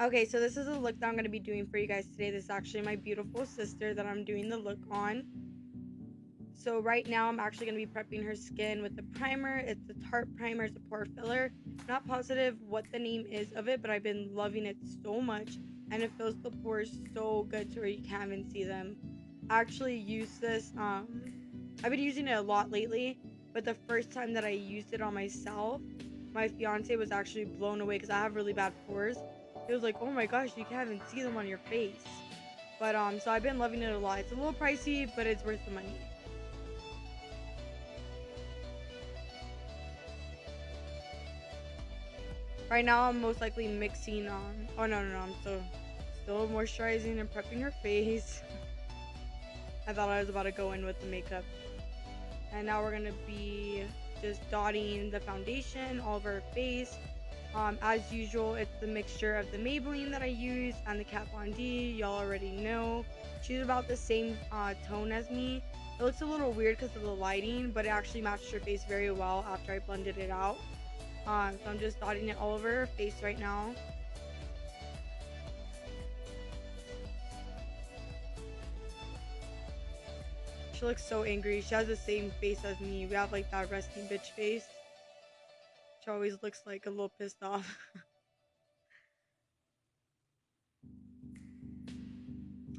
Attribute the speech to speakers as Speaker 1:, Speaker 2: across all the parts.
Speaker 1: Okay, so this is a look that I'm going to be doing for you guys today. This is actually my beautiful sister that I'm doing the look on. So right now I'm actually going to be prepping her skin with the primer. It's the Tarte Primer. It's a pore filler. Not positive what the name is of it, but I've been loving it so much. And it fills the pores so good to where you can't even see them. I actually use this, I've been using it a lot lately. But the first time that I used it on myself, my fiance was actually blown away because I have really bad pores. He was like, oh my gosh, you can't even see them on your face. But so I've been loving it a lot. It's a little pricey, but it's worth the money. Right now, I'm most likely mixing. Oh no, I'm still moisturizing and prepping her face. I thought I was about to go in with the makeup, and now we're gonna be just dotting the foundation all over her face. As usual, it's the mixture of the Maybelline that I use and the Kat Von D. Y'all already know. She's about the same tone as me. It looks a little weird because of the lighting, but it actually matched her face very well after I blended it out. So I'm just dotting it all over her face right now. She looks so angry. She has the same face as me. We have like that resting bitch face. She always looks like a little pissed off.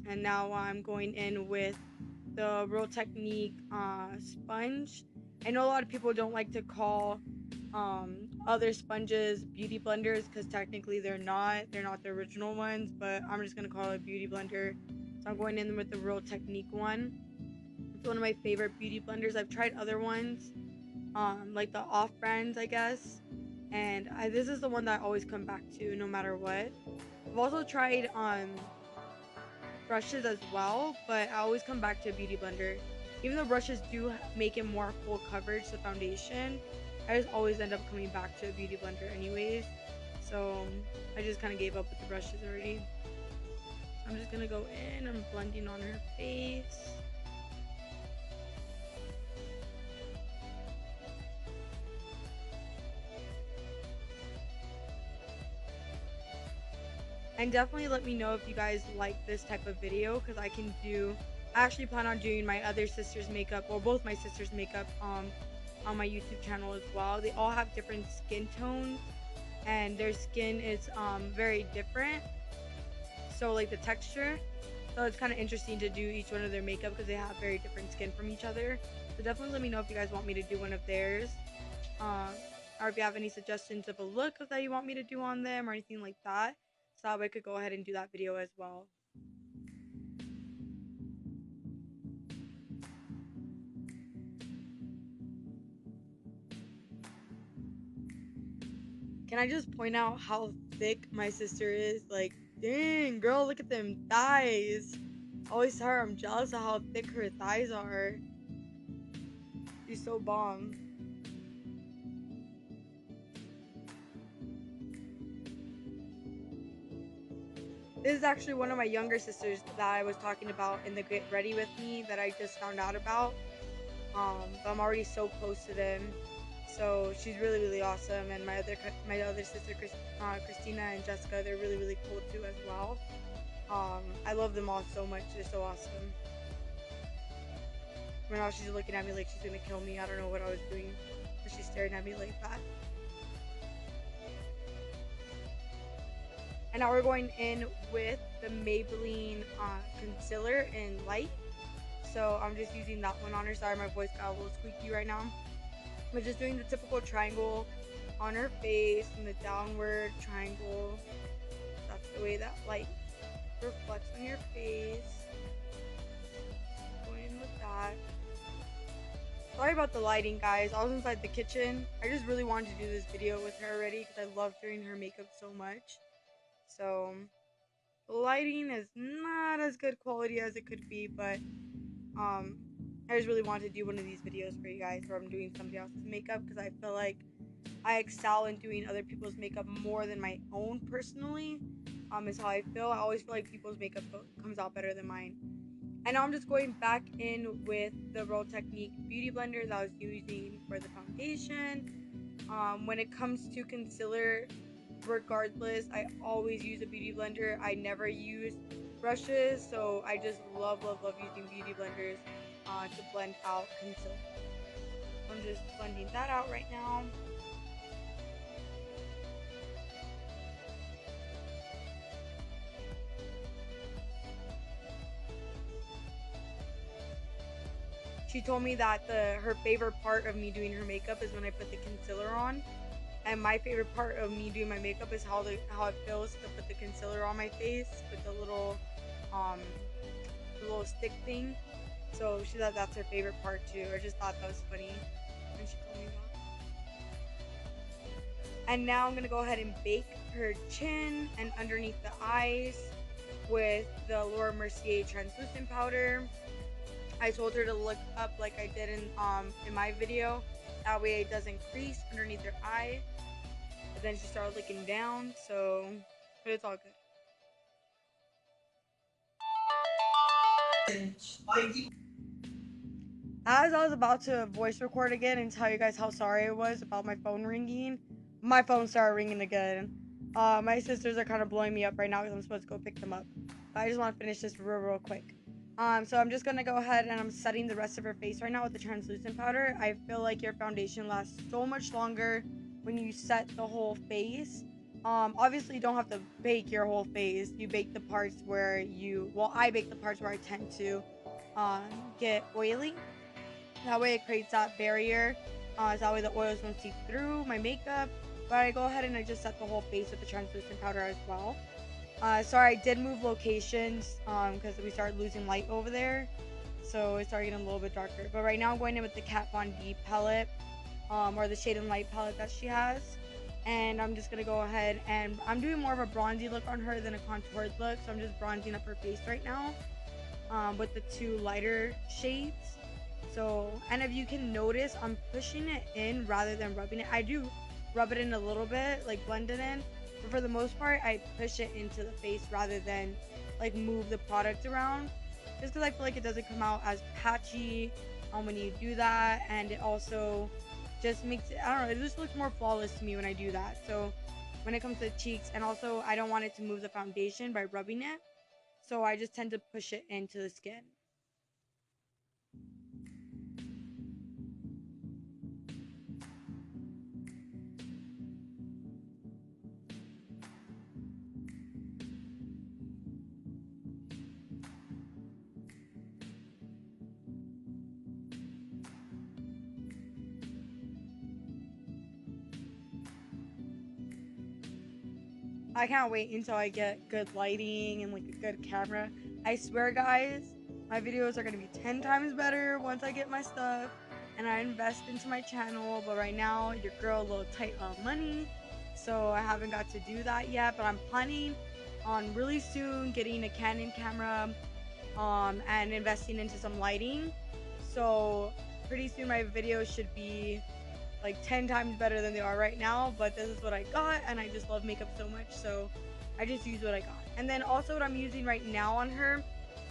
Speaker 1: And now I'm going in with the Real Technique sponge. I know a lot of people don't like to call other sponges beauty blenders because technically they're not the original ones, but I'm just gonna call it a beauty blender. So I'm going in with the Real Technique one. It's one of my favorite beauty blenders. I've tried other ones, like the off brands, I guess, and this is the one that I always come back to no matter what. I've also tried brushes as well, but I always come back to a beauty blender. Even though brushes do make it more full coverage, the foundation, I just always end up coming back to a beauty blender anyways. So I just kind of gave up with the brushes already. I'm just gonna go in and blending on her face. And definitely let me know if you guys like this type of video because I actually plan on doing my other sister's makeup, or both my sister's makeup, on my YouTube channel as well. They all have different skin tones and their skin is very different. So like the texture. So it's kind of interesting to do each one of their makeup because they have very different skin from each other. So definitely let me know if you guys want me to do one of theirs. Um, or if you have any suggestions of a look that you want me to do on them or anything like that. So that way I could go ahead and do that video as well. Can I just point out how thick my sister is? Like, dang, girl, look at them thighs. I always tell her I'm jealous of how thick her thighs are. She's so bomb. This is actually one of my younger sisters that I was talking about in the Get Ready With Me that I just found out about. But I'm already so close to them. So she's really, really awesome. And my other sister, Christina and Jessica, they're really, really cool too as well. I love them all so much. They're so awesome. Right now she's looking at me like she's gonna kill me. I don't know what I was doing, but she's staring at me like that. And now we're going in with the Maybelline concealer in light. So I'm just using that one on her. Sorry, my voice got a little squeaky right now. We're just doing the typical triangle on her face and the downward triangle. That's the way that light reflects on your face. Going in with that. Sorry about the lighting, guys. I was inside the kitchen. I just really wanted to do this video with her already because I love doing her makeup so much. So the lighting is not as good quality as it could be, but um I just really wanted to do one of these videos for you guys where I'm doing somebody else's makeup because I feel like I excel in doing other people's makeup more than my own personally. Is how I feel. I always feel like people's makeup comes out better than mine. And now I'm just going back in with the Real Technique beauty blender that I was using for the foundation. When it comes to concealer, regardless, I always use a beauty blender. I never use brushes, so I just love using beauty blenders to blend out concealer. I'm just blending that out right now. She told me that her favorite part of me doing her makeup is when I put the concealer on. And my favorite part of me doing my makeup is how it feels to put the concealer on my face with um the little stick thing. So she said that's her favorite part too. I just thought that was funny when she told me that. And now I'm gonna go ahead and bake her chin and underneath the eyes with the Laura Mercier translucent powder. I told her to look up like I did in my video. That way it doesn't crease underneath her eye. But then she started looking down, so but it's all good. As I was about to voice record again and tell you guys how sorry I was about my phone ringing, my phone started ringing again. My sisters are kind of blowing me up right now because I'm supposed to go pick them up. But I just want to finish this real quick. So I'm just gonna go ahead and I'm setting the rest of her face right now with the translucent powder. I feel like your foundation lasts so much longer when you set the whole face. Obviously you don't have to bake your whole face. You bake the parts where I bake the parts where I tend to get oily. That way it creates that barrier. So that way the oils don't seep through my makeup. But I go ahead and I just set the whole face with the translucent powder as well. Sorry, I did move locations because we started losing light over there. So it started getting a little bit darker. But right now I'm going in with the Kat Von D palette, or the Shade and Light palette that she has. And I'm just going to go ahead and I'm doing more of a bronzy look on her than a contoured look. So I'm just bronzing up her face right now with the two lighter shades. So, and if you can notice, I'm pushing it in rather than rubbing it. I do rub it in a little bit, like blend it in. But for the most part, I push it into the face rather than like move the product around. Just because I feel like it doesn't come out as patchy when you do that. And it also just makes it, I don't know, it just looks more flawless to me when I do that. So when it comes to the cheeks, and also I don't want it to move the foundation by rubbing it. So I just tend to push it into the skin. I can't wait until I get good lighting and like a good camera. I swear, guys, my videos are gonna be 10 times better once I get my stuff and I invest into my channel. But right now, your girl a little tight on money, so I haven't got to do that yet. But I'm planning on really soon getting a Canon camera, and investing into some lighting. So pretty soon my videos should be like 10 times better than they are right now. But this is what I got, and I just love makeup so much, so I just use what I got. And then also what I'm using right now on her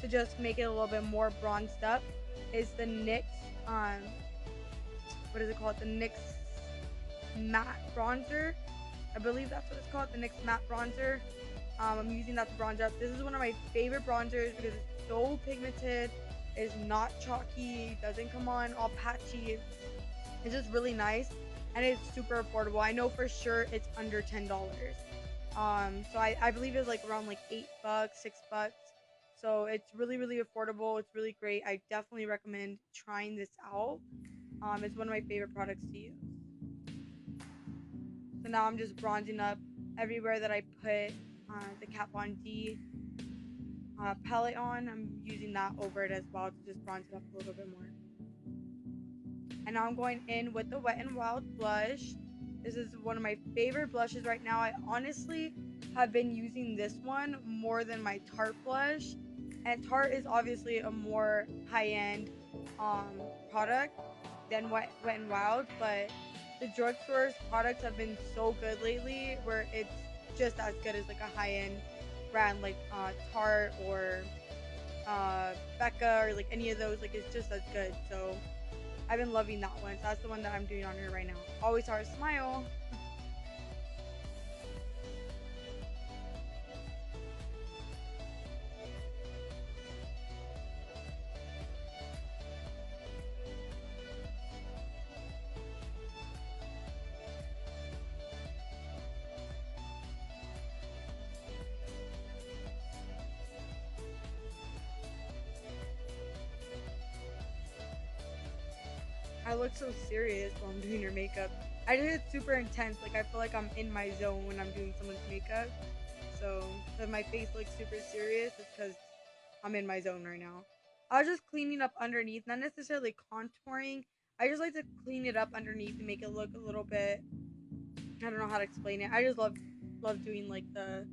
Speaker 1: to just make it a little bit more bronzed up is the NYX what is it called, the NYX matte bronzer. I believe that's what it's called, the NYX matte bronzer. I'm using that to bronze up. This is one of my favorite bronzers because it's so pigmented, it's not chalky, doesn't come on all patchy. It's just really nice, and it's super affordable. I know for sure it's under $10. So I believe it's like around like $8, $6. So it's really affordable. It's really great. I definitely recommend trying this out. It's one of my favorite products to use. So now I'm just bronzing up everywhere that I put the Kat Von D palette on. I'm using that over it as well to just bronze it up a little bit more. And now I'm going in with the Wet n Wild blush. This is one of my favorite blushes right now. I honestly have been using this one more than my Tarte blush. And Tarte is obviously a more high-end product than Wet n Wild, but the drugstore's products have been so good lately where it's just as good as like a high-end brand like Tarte or Becca or like any of those. Like it's just as good. So I've been loving that one. So that's the one that I'm doing on her right now. Always Heart Smile. I look so serious while I'm doing her makeup. I do it super intense. Like I feel like I'm in my zone when I'm doing someone's makeup. So if my face looks super serious, it's because I'm in my zone right now. I was just cleaning up underneath, not necessarily contouring. I just like to clean it up underneath and make it look a little bit. I don't know how to explain it. I just love doing like the.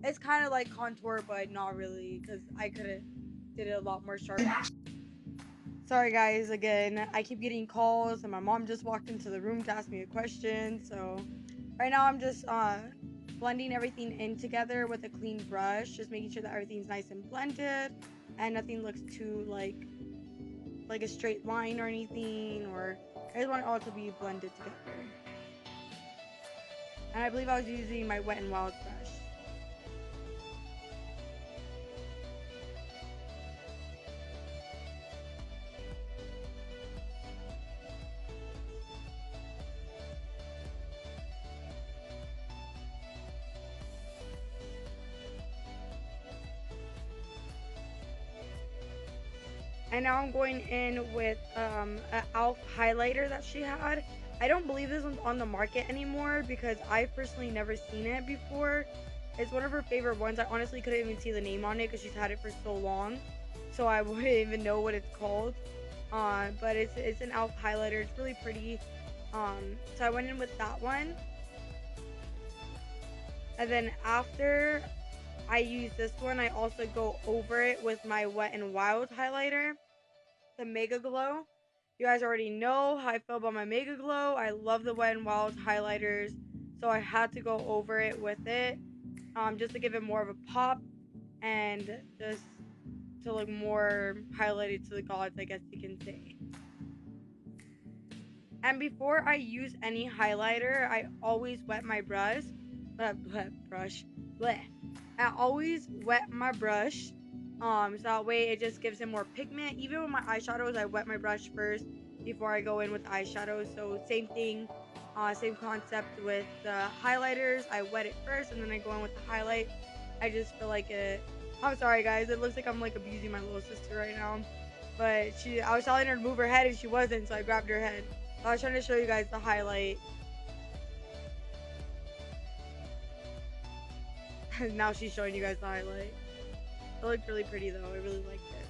Speaker 1: It's kind of like contour, but not really, because I could have did it a lot more sharp. Sorry guys, again, I keep getting calls, and my mom just walked into the room to ask me a question. So right now I'm just blending everything in together with a clean brush, just making sure that everything's nice and blended and nothing looks too like a straight line or anything, or I just want it all to be blended together. And I believe I was using my Wet n Wild brush. And now I'm going in with an e.l.f. highlighter that she had. I don't believe this one's on the market anymore because I've personally never seen it before. It's one of her favorite ones. I honestly couldn't even see the name on it because she's had it for so long. So I wouldn't even know what it's called. But it's an e.l.f. highlighter. It's really pretty. So I went in with that one. And then after I use this one, I also go over it with my Wet n Wild highlighter, the Mega Glow. You guys already know how I feel about my Mega Glow. I love the Wet n Wild highlighters, so I had to go over it with it, just to give it more of a pop and just to look more highlighted to the gods, I guess you can say. And before I use any highlighter, I always wet my brush. Bleh. I always wet my brush, so that way it just gives it more pigment. Even with my eyeshadows, I wet my brush first before I go in with eyeshadows. So same thing, same concept with the highlighters. I wet it first and then I go in with the highlight. I just feel like it. I'm sorry guys, it looks like I'm like abusing my little sister right now, but I was telling her to move her head and she wasn't, so I grabbed her head. I was trying to show you guys the highlight. Now she's showing you guys the highlight. It looked really pretty though. I really liked it.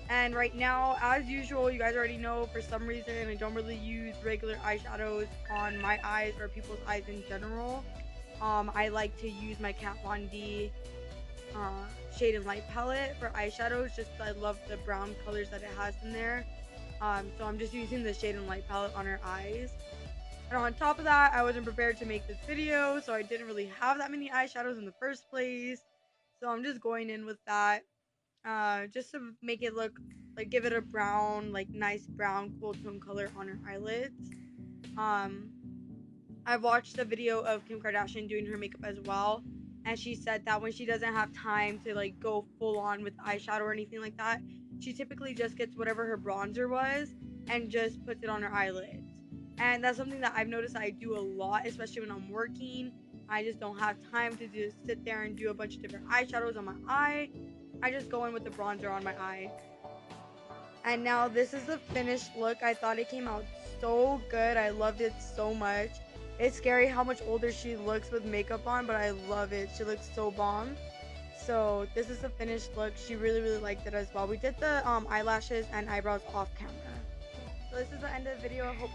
Speaker 1: And right now, as usual, you guys already know, for some reason, I don't really use regular eyeshadows on my eyes or people's eyes in general. I like to use my Kat Von D Shade and Light palette for eyeshadows, just because I love the brown colors that it has in there. So I'm just using the Shade and Light palette on her eyes. And on top of that, I wasn't prepared to make this video, so I didn't really have that many eyeshadows in the first place. So I'm just going in with that, just to make it look like, give it a brown, like nice brown, cool tone color on her eyelids. I've watched a video of Kim Kardashian doing her makeup as well, and she said that when she doesn't have time to like go full on with eyeshadow or anything like that, she typically just gets whatever her bronzer was and just puts it on her eyelids. And that's something that I've noticed I do a lot, especially when I'm working. I just don't have time to just sit there and do a bunch of different eyeshadows on my eye. I just go in with the bronzer on my eye. And now this is the finished look. I thought it came out so good. I loved it so much. It's scary how much older she looks with makeup on, but I love it. She looks so bomb. So this is the finished look. She really liked it as well. We did the eyelashes and eyebrows off camera. So this is the end of the video. I hope